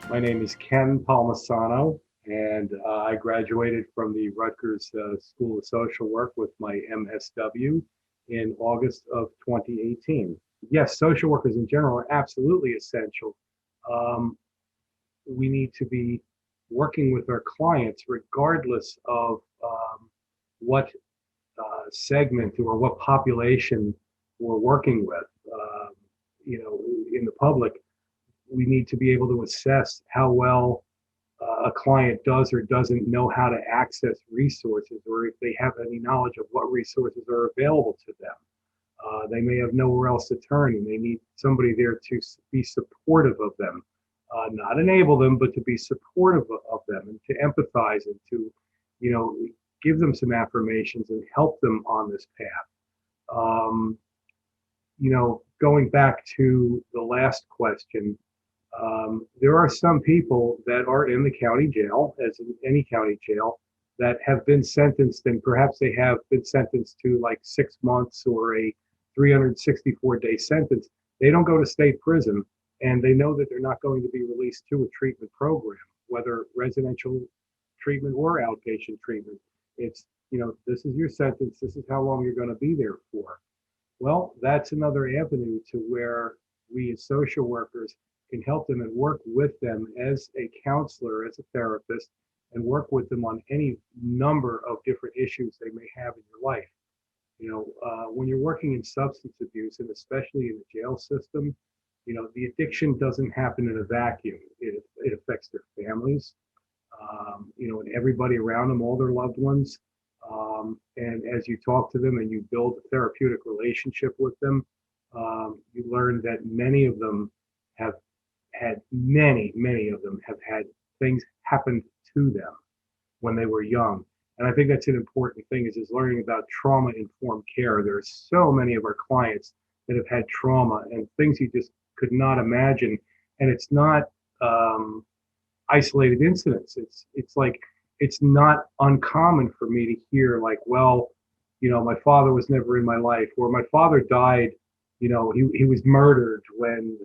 My name is Ken Palmisano, and I graduated from the Rutgers School of Social Work with my MSW in August of 2018. Yes, social workers in general are absolutely essential. Um, we need to be working with our clients regardless of what segment or what population we're working with. In the public, we need to be able to assess how well a client does or doesn't know how to access resources, or if they have any knowledge of what resources are available to them. They may have nowhere else to turn, and they need somebody there to be supportive of them, not enable them, but to be supportive of them and to empathize and to, you know, give them some affirmations and help them on this path. Um, Going back to the last question, there are some people that are in the county jail, as in any county jail, that have been sentenced, and perhaps they have been sentenced to like 6 months or a 364-day sentence. They don't go to state prison, and they know that they're not going to be released to a treatment program, whether residential treatment or outpatient treatment. It's, this is your sentence, this is how long you're going to be there for. Well, that's another avenue to where we as social workers can help them and work with them as a counselor, as a therapist, and work with them on any number of different issues they may have in your life. When you're working in substance abuse, and especially in the jail system, the addiction doesn't happen in a vacuum. It affects their families, and everybody around them, all their loved ones. And as you talk to them and you build a therapeutic relationship with them, you learn that many of them have had, many of them have had things happen to them when they were young. And I think that's an important thing is learning about trauma-informed care. There's so many of our clients that have had trauma and things you just could not imagine. And it's not isolated incidents. It's like, it's not uncommon for me to hear like, well, my father was never in my life, or my father died, he was murdered when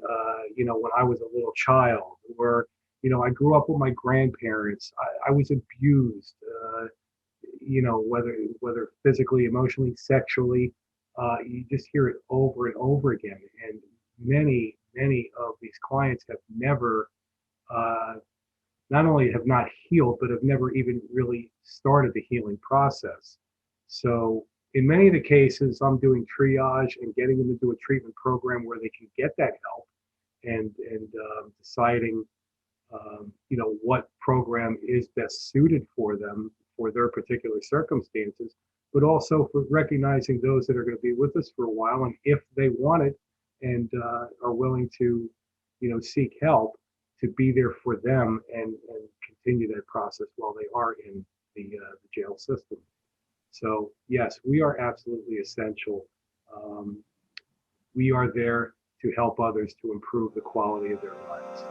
I was a little child, or, I grew up with my grandparents. I was abused, whether physically, emotionally, sexually. You just hear it over and over again. And many of these clients have never, not only have not healed, but have never even really started the healing process. So in many of the cases, I'm doing triage and getting them into a treatment program where they can get that help and deciding, what program is best suited for them for their particular circumstances, but also for recognizing those that are going to be with us for a while, and if they want it and are willing to, seek help, to be there for them and continue that process while they are in the jail system. So yes, we are absolutely essential. We are there to help others to improve the quality of their lives.